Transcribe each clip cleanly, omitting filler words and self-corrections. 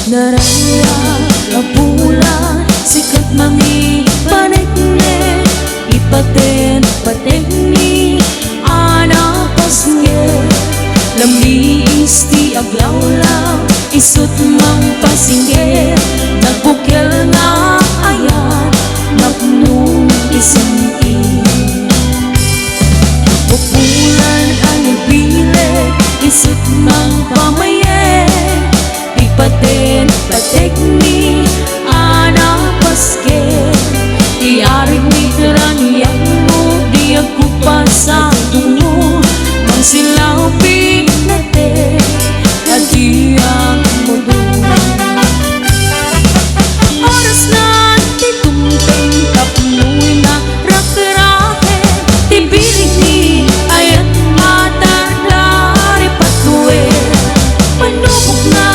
Naraya apulan sikat mangi panekne ipaten patekni ana pasnge lambi isti aglawlaw isut mang pasingge nagbukel nga ayan napnong isinti pupulan ang ibile isut mang pamaye ipaten patekni ana paske iaring nitran yang mo di ako pasang mang silaw pinate adi ang mundo oras na titumpeng kapnuy na rakrake tibilig ni ayat mata dari patue panubok na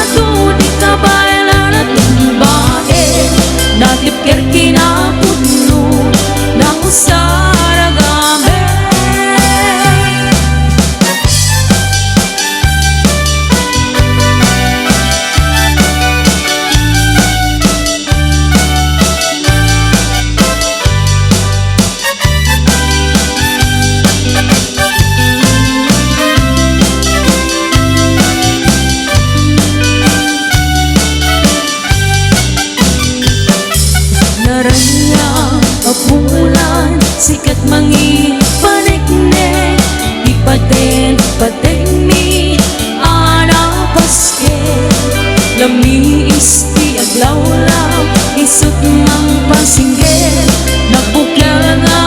ado di kabayla na tumbae natipker kinapuno na usaragame naranya apulan sikat mangi panekne ipaten patekni ana paske lami isti aglawlaw isut mang pasingge nagbukel nga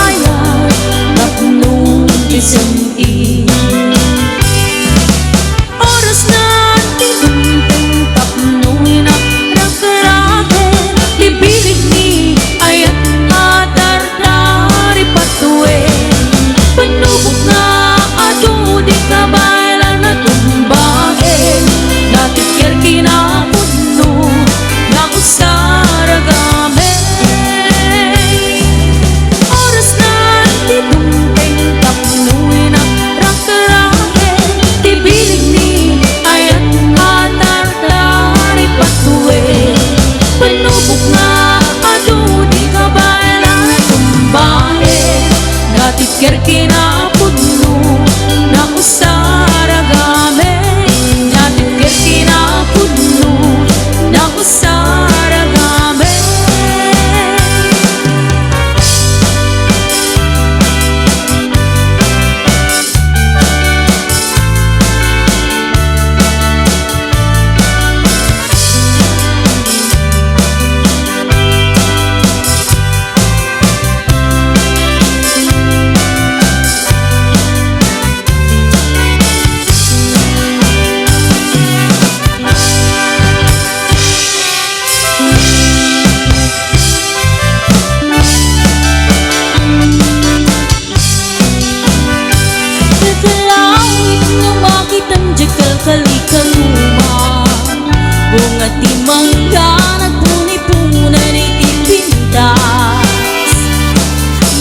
ayan napnong isanti oras na tinumpeng tapnoy na rakrake tibilig ni ayat matar dari patue panubok na ado di kabayla na tumbae natipker kinapuno na usaragame oras na tinumpeng tapnoy na rakrake tibilig ni ayat matar dari patue panubok na ado di kabayla na tumbae natipker kinapuno na usaragame natipker kinapuno na usaragame langit nga makitang jagal kalikaluma bunga timangga nagpuni-punan itipintas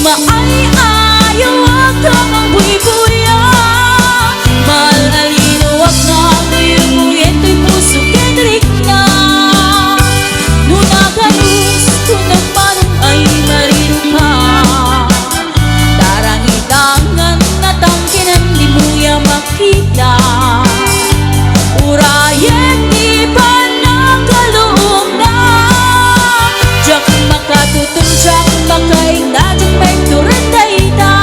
maay-ayaw agam ang buy-buya mahal alino wag na buyong-buyet ko'y puso kendrik na nunaganus kung nagmanong ay marino ka tarangitangan natangkinan di muya makita urayan di pa nagaloong na jak makatutong jak makaing na jak may turandayta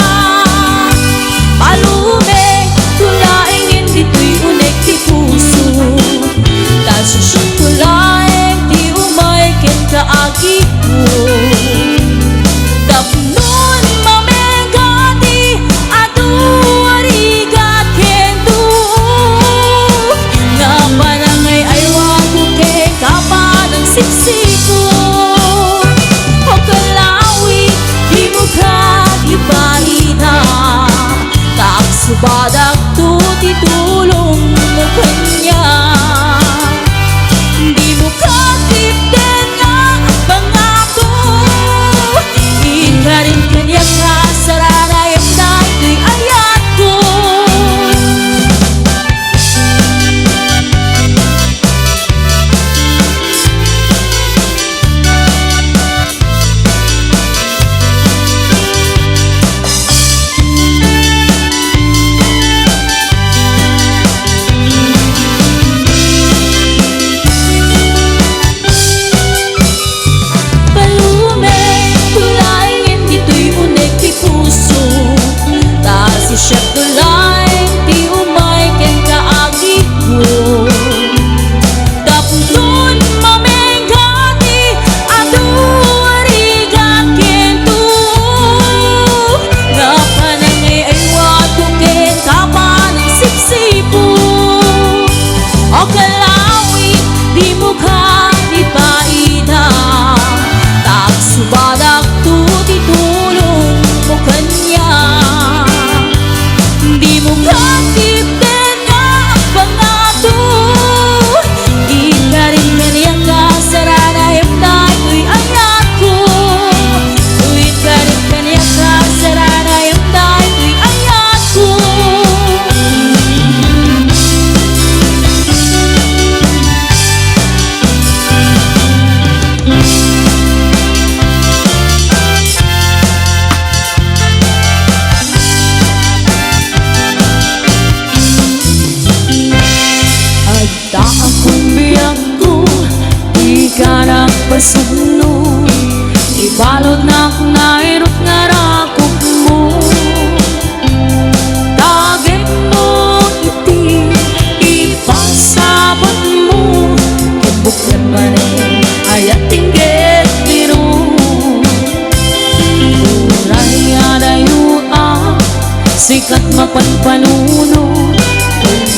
sikat mapanpanuno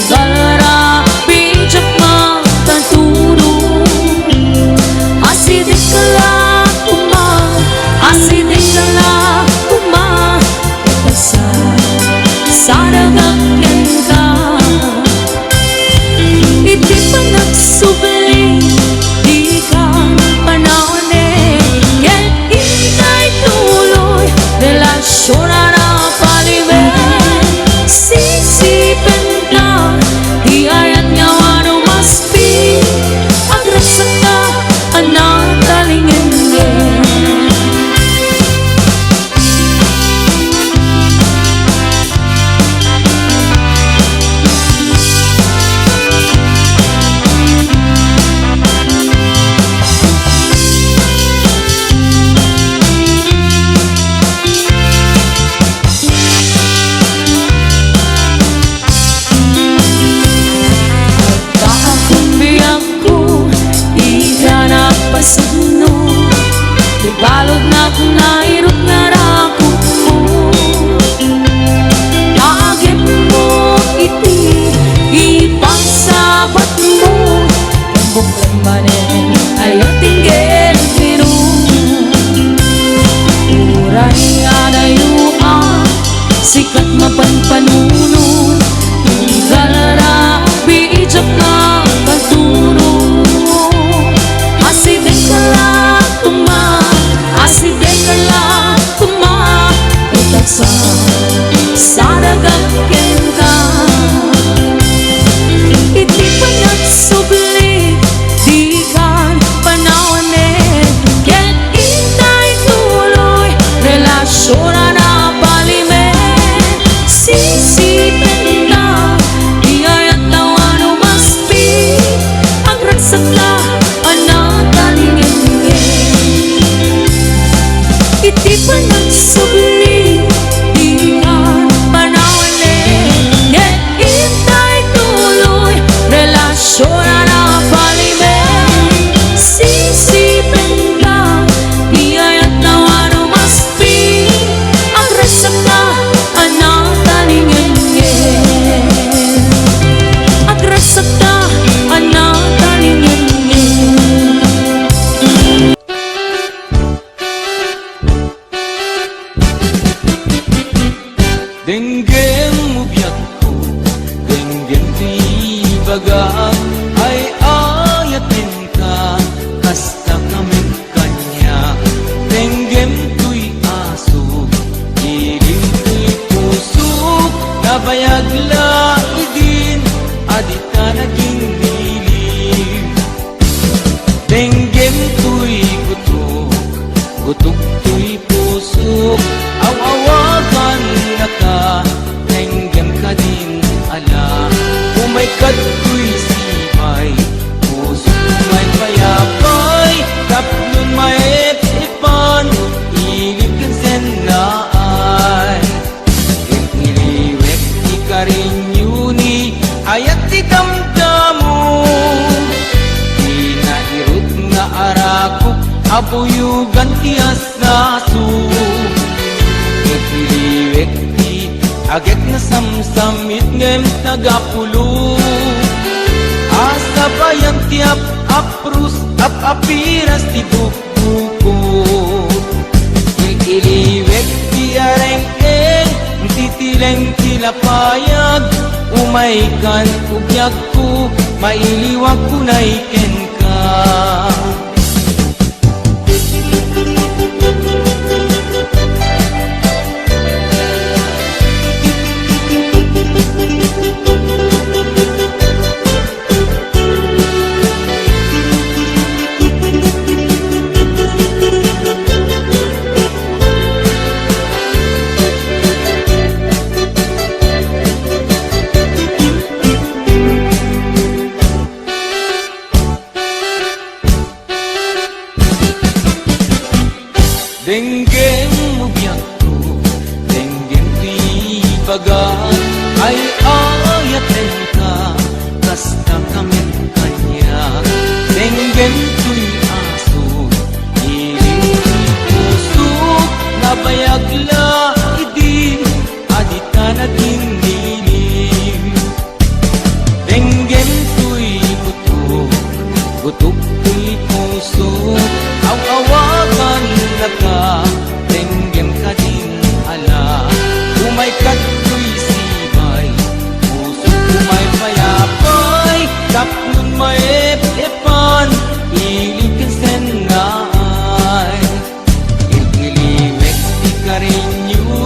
Galara, bijak magkaturo Asidik ka lang asidik ka lang Saragakyan ka Iti pa nagsubli Di ka panahon Yan ikay tuloy Relasyon na napaliwen Sisipin ka Di ayat nga wano maspi Agresak ka Anak talingin Balod na kung nairot na rakot ko Agit mo iti Ipagsabat mo Buklan manen Ayaw tinggil biru Uray anayuan Sikat mapanpanuno Galara Bijak na pagturo Asidik ka lang Asidik ka lang Itak sa saragakyan ka Iti pa nagsubli Di ka panawanin Yan itay tuloy Relasyon na napalimen Sisipin ka Di ayat na wano maspi Agraksak ka Anak talingin Iti pa nagsubli Di ka panawanin Yan itay tuloy Relasyon na napalimen Sisipin ka Di ayat na wano maspi Ang rasak ka Anak talingin Ang rasak ka Anak talingin Denggem mubiak ko, denggem tibaga Ay ayatin ka, kasta namin kanya Denggem tuy aso, ilim tuy puso Nabayag laidin, adita naging nilim Denggem tuy gutok, gutok tuy puso Aw-awagan na ka, tenggem ka din ala Umay kato'y sibay, puso may payapay Taplon may ipan, ilip kan sennaay Iliwek di ka rin yuni, ayat di damdamo Inairot nga arakok, abuyugan tiyas naso Iliwek di agek na samsamit ngem tagapulo Asa bayang tiap aprus apiras di buko Iliwek di areng-eng titileng tilapayag Umaikan ugyag ko mailiwag ko na iken ka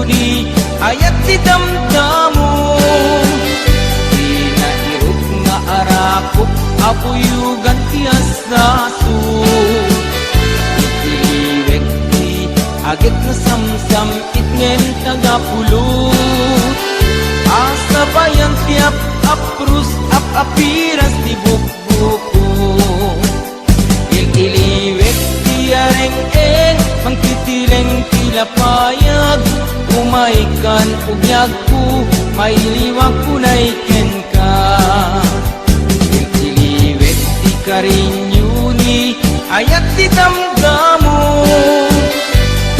yuni ayat ti damdamo di nairog nga arakop apuyugan ti asaso itiliwek ti agit na samsam itngen tagapulot asabayan ti aprus apiras ti bukbuko ililiwek ti areng-eng mangtitileng tilapayag umaikan ugyag ko mailiwag ko na iken ka ililiwek ti karinyuni ayat ti damdamo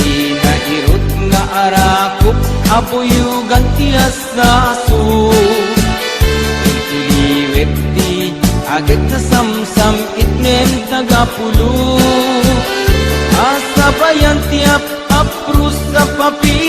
di nairot nga arakop apuyugan ti asaso ililiwek ti agit na samsam itnem tagapulo asabayan ti aprus sa papi